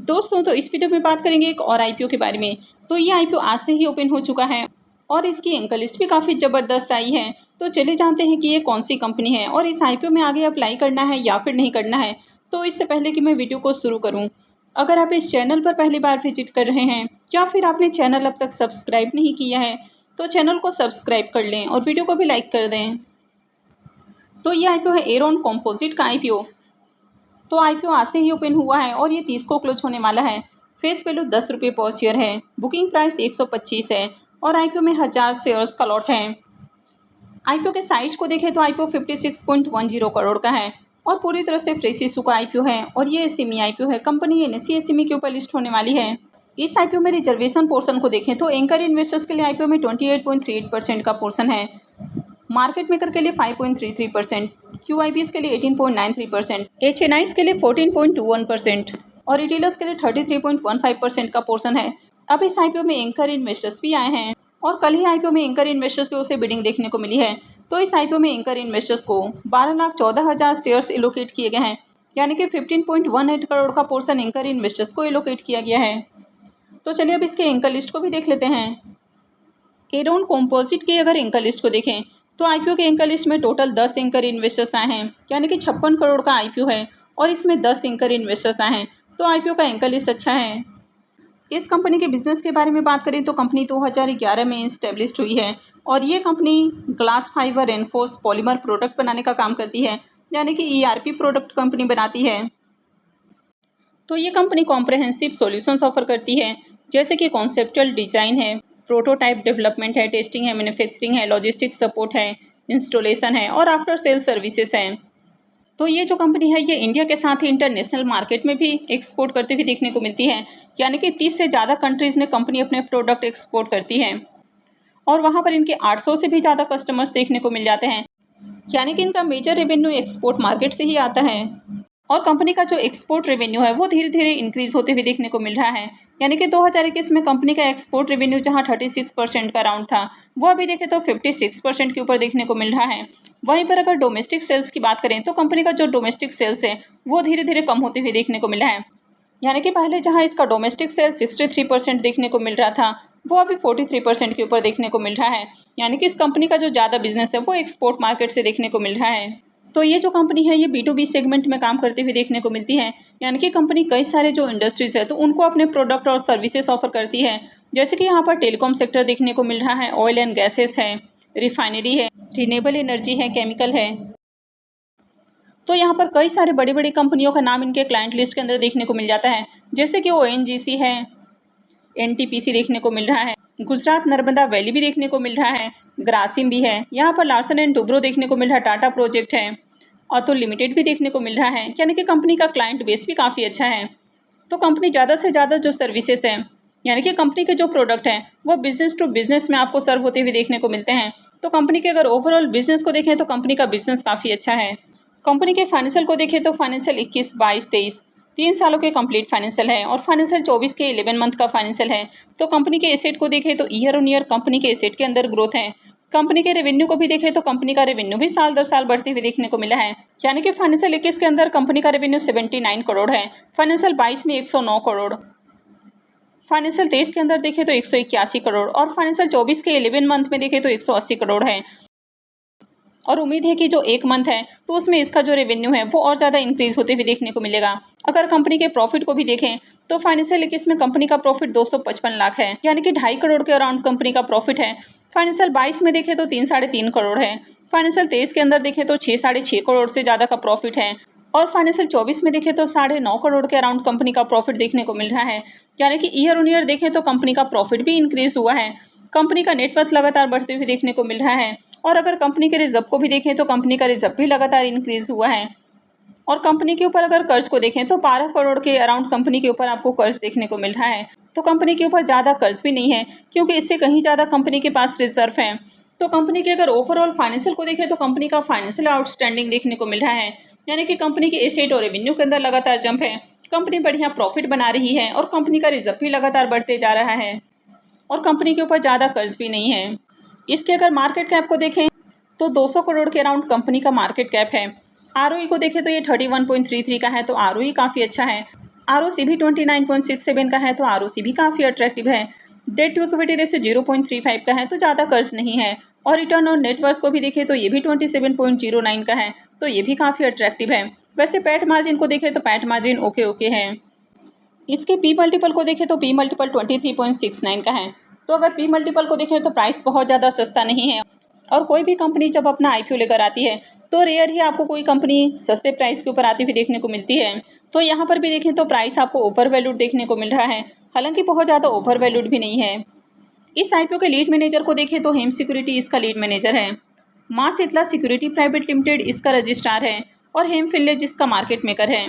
दोस्तों, तो इस वीडियो में बात करेंगे एक और आईपीओ के बारे में। तो ये आईपीओ आज से ही ओपन हो चुका है और इसकी एंकर लिस्ट भी काफ़ी ज़बरदस्त आई है। तो चलिए जानते हैं कि ये कौन सी कंपनी है और इस आईपीओ में आगे अप्लाई करना है या फिर नहीं करना है। तो इससे पहले कि मैं वीडियो को शुरू करूँ, अगर आप इस चैनल पर पहली बार विजिट कर रहे हैं या फिर आपने चैनल अब तक सब्सक्राइब नहीं किया है तो चैनल को सब्सक्राइब कर लें और वीडियो को भी लाइक कर दें। तो ये आईपीओ है एरोन कॉम्पोजिट का आईपीओ। तो आईपीओ आज से ही ओपन हुआ है और ये 30 को क्लोज होने वाला है। फेस वैल्यू 10 रुपये पर शेयर है। बुकिंग प्राइस 125 है और आईपीओ में 1000 शेयर्स का लॉट है। आईपीओ के साइज को देखें तो आईपीओ 56.10 करोड़ का है और पूरी तरह से फ्रेश इशू का आईपीओ है और ये एसएमई आईपीओ है। कंपनी एनएसई एसएमई के ऊपर लिस्ट होने वाली है। इस आईपीओ में रिजर्वेशन पोर्शन को देखें तो एंकर इन्वेस्टर्स के लिए आईपीओ में 28.38% का पोर्शन है। मार्केट मेकर के लिए 5.33%, क्यूआईबीएस के लिए 18.93%, एचएनआईज के लिए 14.21% और रिटेलर्स के लिए 33.15% का पोर्शन है। अब इस आईपीओ में एंकर इन्वेस्टर्स भी आए हैं और कल ही आईपीओ में एंकर इन्वेस्टर्स की ओर से बिडिंग देखने को मिली है। तो इस आईपीओ में एंकर इन्वेस्टर्स को 12,14,000 शेयर्स एलोकेट किए गए हैं, यानी कि 15.18 करोड़ का पोर्शन एंकर इन्वेस्टर्स को एलोकेट किया गया है। तो चलिए अब इसके एंकर लिस्ट को भी देख लेते हैं। एरोन कॉम्पोजिट के अगर एंकर लिस्ट को देखें तो आईपीओ के एंकर लिस्ट में टोटल 10 एंकर इन्वेस्टर्स आए हैं, यानी कि 56 करोड़ का आईपीओ है और इसमें 10 एंकर इन्वेस्टर्स आए हैं। तो आईपीओ का एंकर लिस्ट अच्छा है। इस कंपनी के बिजनेस के बारे में बात करें तो कंपनी 2011 में इस्टेब्लिश हुई है और ये company glass fibre reinforce polymer product बनाने का काम करती है, यानी कि ईआरपी प्रोडक्ट कंपनी बनाती है। तो ये कंपनी कॉम्प्रहेंसिव सॉल्यूशंस ऑफर करती है, जैसे कि कॉन्सेप्चुअल डिज़ाइन है, प्रोटोटाइप डेवलपमेंट है, टेस्टिंग है, मैन्युफैक्चरिंग है, लॉजिस्टिक्स सपोर्ट है, इंस्टॉलेशन है और आफ्टर सेल सर्विसेज हैं। तो ये जो कंपनी है ये इंडिया के साथ ही इंटरनेशनल मार्केट में भी एक्सपोर्ट करते हुए देखने को मिलती है, यानी कि 30 से ज़्यादा कंट्रीज़ में कंपनी अपने प्रोडक्ट एक्सपोर्ट करती है और वहाँ पर इनके 800 से भी ज़्यादा कस्टमर्स देखने को मिल जाते हैं, यानी कि इनका मेजर रेवेन्यू एक्सपोर्ट मार्केट से ही आता है। और कंपनी का जो एक्सपोर्ट रेवेन्यू है वो धीरे धीरे इंक्रीज होते हुए देखने को मिल रहा है, यानी कि 2021 में कंपनी का एक्सपोर्ट रेवेन्यू जहां 36% का राउंड था वो अभी देखें तो 56% के ऊपर देखने को मिल रहा है। वहीं पर अगर डोमेस्टिक सेल्स की बात करें तो कंपनी का जो डोमेस्टिक सेल्स है वो धीरे धीरे कम होते हुए देखने को मिला है, यानी कि पहले जहाँ इसका डोमेस्टिक सेल्स 63% देखने को मिल रहा था वो अभी 43% के ऊपर देखने को मिल रहा है, यानी कि इस कंपनी का जो ज़्यादा बिजनेस है वो एक्सपोर्ट मार्केट से देखने को मिल रहा है। तो ये जो कंपनी है ये B2B सेगमेंट में काम करते हुए देखने को मिलती है, यानी कि कंपनी कई सारे जो इंडस्ट्रीज है तो उनको अपने प्रोडक्ट और सर्विसेज ऑफर करती है, जैसे कि यहाँ पर टेलीकॉम सेक्टर देखने को मिल रहा है, ऑयल एंड गैसेस है, रिफाइनरी है, रिन्यूएबल एनर्जी है, केमिकल है। तो यहाँ पर कई सारे बड़ी बड़ी कंपनियों का नाम इनके क्लाइंट लिस्ट के अंदर देखने को मिल जाता है, जैसे कि ONGC है, NTPC देखने को मिल रहा है, गुजरात नर्मदा वैली भी देखने को मिल रहा है, ग्रासिम भी है, यहाँ पर लार्सन एंड टुब्रो देखने को मिल रहा है, टाटा प्रोजेक्ट है, ऑथो लिमिटेड भी देखने को मिल रहा है, यानी कि कंपनी का क्लाइंट बेस भी काफ़ी अच्छा है। तो कंपनी ज़्यादा से ज़्यादा जो सर्विसेज हैं, यानी कि कंपनी के जो प्रोडक्ट हैं वो बिजनेस टू बिजनेस में आपको सर्व होते हुए देखने को मिलते हैं। तो कंपनी के अगर ओवरऑल बिजनेस को देखें तो कंपनी का बिजनेस काफ़ी अच्छा है। कंपनी के फाइनेंशियल को देखें तो फाइनेंशियल 21, 22, 23 3 सालों के कंप्लीट फाइनेंशियल है और फाइनेंशियल 24 के 11 मंथ का फाइनेंशियल है। तो कंपनी के एसेट को देखें तो ईयर ऑन ईयर कंपनी के एसेट के अंदर ग्रोथ है। कंपनी के रेवेन्यू को भी देखें तो कंपनी का रेवेन्यू भी साल दर साल बढ़ते हुए देखने को मिला है, यानी कि फाइनेंशियल 21 के अंदर कंपनी का रेवेन्यू 79 करोड़ है, फाइनेंशियल 22 में 109 करोड़, फाइनेंशियल 23 के अंदर देखें तो 181 करोड़ और फाइनेंशियल 24 के 11 मंथ में देखें तो 180 करोड़ है। और उम्मीद है कि जो एक मंथ है तो उसमें इसका जो रेवेन्यू है वो और ज़्यादा इंक्रीज होते हुए देखने को मिलेगा। अगर कंपनी के प्रॉफिट को भी देखें तो फाइनेंशियल 21 में कंपनी का प्रॉफिट 255 लाख है, यानी कि 2.5 करोड़ के अराउंड कंपनी का प्रॉफिट है। फाइनेंशियल 22 में देखें तो 3-3.5 करोड़ है, फाइनेंशियल 23 के अंदर देखें तो 6-6.5 करोड़ से ज़्यादा का प्रॉफिट है और फाइनेंशियल 24 में देखें तो 9.5 करोड़ के अराउंड कंपनी का प्रॉफिट देखने को मिल रहा है, यानी कि ईयर ऑन ईयर देखें तो कंपनी का प्रॉफिट भी इंक्रीज हुआ है। कंपनी का नेटवर्थ लगातार बढ़ते हुए देखने को मिल रहा है और अगर कंपनी के रिजर्व को भी देखें तो कंपनी का रिजर्व भी लगातार इंक्रीज हुआ है। और कंपनी के ऊपर अगर कर्ज को देखें तो 12 करोड़ के अराउंड कंपनी के ऊपर आपको कर्ज देखने को मिल रहा है। तो कंपनी के ऊपर ज़्यादा कर्ज भी नहीं है, क्योंकि इससे कहीं ज़्यादा कंपनी के पास रिजर्व है। तो कंपनी के अगर ओवरऑल फाइनेंशियल को देखें तो कंपनी का फाइनेंशियल आउटस्टैंडिंग देखने को मिल रहा है, यानी कि कंपनी के एसेट और रेवेन्यू के अंदर लगातार जंप है, कंपनी बढ़िया प्रॉफिट बना रही है और कंपनी का रिजर्व भी लगातार बढ़ते जा रहा है और कंपनी के ऊपर ज़्यादा कर्ज भी नहीं है। इसके अगर मार्केट कैप को देखें तो 200 करोड़ के अराउंड कंपनी का मार्केट कैप है। ROE को देखें तो ये 31.33 का है, तो ROE काफ़ी अच्छा है। ROC भी 29.67 का है, तो ROC भी काफ़ी अट्रैक्टिव है। डेट टू इक्विटी रेशियो 0.35 का है, तो ज़्यादा कर्ज नहीं है। और रिटर्न ऑन नेटवर्थ को भी देखें तो ये भी 27.09 का है, तो ये भी काफ़ी अट्रैक्टिव है। वैसे पैट मार्जिन को देखें तो पैट मार्जिन ओके ओके है। इसके पी मल्टीपल को देखें तो पी मल्टीपल 23.69 का है। तो अगर पी मल्टीपल को देखें तो प्राइस बहुत ज़्यादा सस्ता नहीं है, और कोई भी कंपनी जब अपना आईपीओ लेकर आती है तो रेयर ही आपको कोई कंपनी सस्ते प्राइस के ऊपर आती हुई देखने को मिलती है। तो यहाँ पर भी देखें तो प्राइस आपको ओवर वैल्यूड देखने को मिल रहा है, हालांकि बहुत ज़्यादा ओवर वैल्यूड भी नहीं है। इस आईपीओ के लीड मैनेजर को देखें तो हेम सिक्योरिटी इसका लीड मैनेजर है, माँ शीतला सिक्योरिटी प्राइवेट लिमिटेड इसका रजिस्ट्रार है, और हेम फिनलेज इसका मार्केट मेकर है।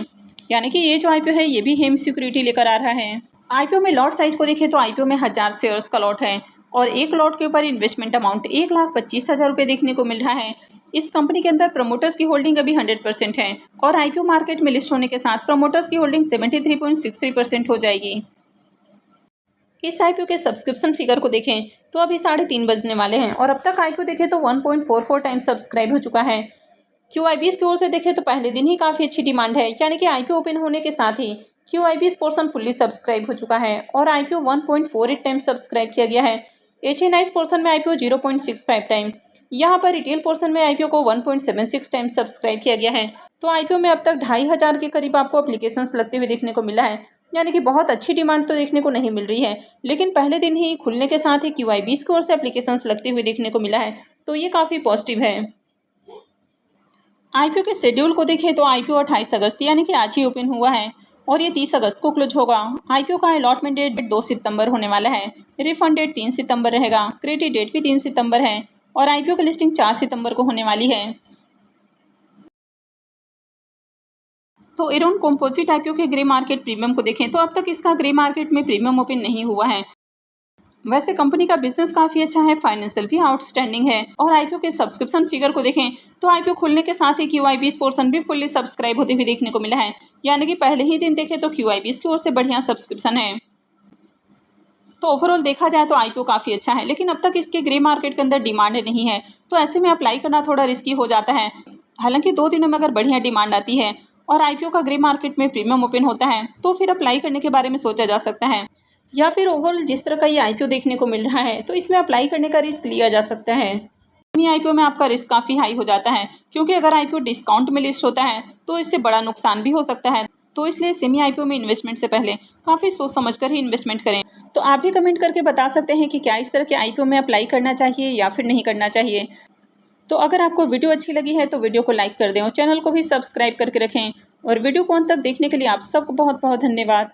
यानी कि ये जो आईपीओ है ये भी हेम सिक्योरिटी लेकर आ रहा है। आईपीओ में लॉट साइज को देखें तो आईपीओ में 1000 शेयर्स का लॉट है, और एक लॉट के ऊपर इन्वेस्टमेंट अमाउंट 1,25,000 रुपये देखने को मिल रहा है। इस कंपनी के अंदर प्रमोटर्स की होल्डिंग अभी 100% है, और आईपीओ मार्केट में लिस्ट होने के साथ प्रमोटर्स की होल्डिंग 73.63% हो जाएगी। इस आईपीओ के सब्सक्रिप्शन फिगर को देखें तो अभी 3:30 बजने वाले हैं, और अब तक आईपीओ देखें तो 1.44 टाइम सब्सक्राइब हो चुका है। QIBs की ओर से देखें तो पहले दिन ही काफ़ी अच्छी डिमांड है, यानी कि आईपीओ ओपन होने के साथ ही QIBs पोर्शन फुल्ली सब्सक्राइब हो चुका है, और आईपीओ 1.48 टाइम सब्सक्राइब किया गया है। HNIs पोर्शन में आईपीओ 0.65 टाइम, यहाँ पर रिटेल पोर्शन में आईपीओ को 1.76 टाइम सब्सक्राइब किया गया है। तो आईपीओ में अब तक 2,500 के करीब आपको एप्लीकेशंस लगते हुए देखने को मिला है, यानी कि बहुत अच्छी डिमांड तो देखने को नहीं मिल रही है, लेकिन पहले दिन ही खुलने के साथ ही QIBs की ओर से एप्लीकेशंस लगते हुए देखने को मिला है, तो ये काफ़ी पॉजिटिव है। आईपीओ के शेड्यूल को देखें तो आईपीओ 28 अगस्त यानी कि आज ही ओपन हुआ है, और ये 30 अगस्त को क्लोज होगा। आईपीओ का अलॉटमेंट डेट 2 सितंबर होने वाला है, रिफंड डेट 3 सितंबर रहेगा, क्रेडिट डेट भी 3 सितंबर है, और आईपीओ की लिस्टिंग 4 सितंबर को होने वाली है। तो एरोन कंपोजिट आईपीओ के ग्रे मार्केट प्रीमियम को देखें तो अब तक इसका ग्रे मार्केट में प्रीमियम ओपन नहीं हुआ है। वैसे कंपनी का बिजनेस काफ़ी अच्छा है, फाइनेंशियल भी आउटस्टैंडिंग है, और आईपीओ के सब्सक्रिप्शन फिगर को देखें तो आईपीओ खुलने के साथ ही QIBs पोर्शन भी फुल्ली सब्सक्राइब होते हुए देखने को मिला है, यानी कि पहले ही दिन देखें तो QIBs की ओर से बढ़िया सब्सक्रिप्शन है। तो ओवरऑल देखा जाए तो आईपीओ काफ़ी अच्छा है, लेकिन अब तक इसके ग्रे मार्केट के अंदर डिमांड नहीं है, तो ऐसे में अप्लाई करना थोड़ा रिस्की हो जाता है। हालांकि 2 दिनों में अगर बढ़िया डिमांड आती है और आईपीओ का ग्रे मार्केट में प्रीमियम ओपन होता है तो फिर अप्लाई करने के बारे में सोचा जा सकता है, या फिर ओवरऑल जिस तरह का ये आईपीओ देखने को मिल रहा है तो इसमें अप्लाई करने का रिस्क लिया जा सकता है। सेमी आईपीओ में आपका रिस्क काफ़ी हाई हो जाता है, क्योंकि अगर आईपीओ डिस्काउंट में लिस्ट होता है तो इससे बड़ा नुकसान भी हो सकता है। तो इसलिए सेमी आईपीओ में इन्वेस्टमेंट से पहले काफ़ी सोच समझ कर ही इन्वेस्टमेंट करें। तो आप भी कमेंट करके बता सकते हैं कि क्या इस तरह के आईपीओ में अप्लाई करना चाहिए या फिर नहीं करना चाहिए। तो अगर आपको वीडियो अच्छी लगी है तो वीडियो को लाइक कर दें, और चैनल को भी सब्सक्राइब करके रखें, और वीडियो को अंत तक देखने के लिए आप सबको बहुत बहुत धन्यवाद।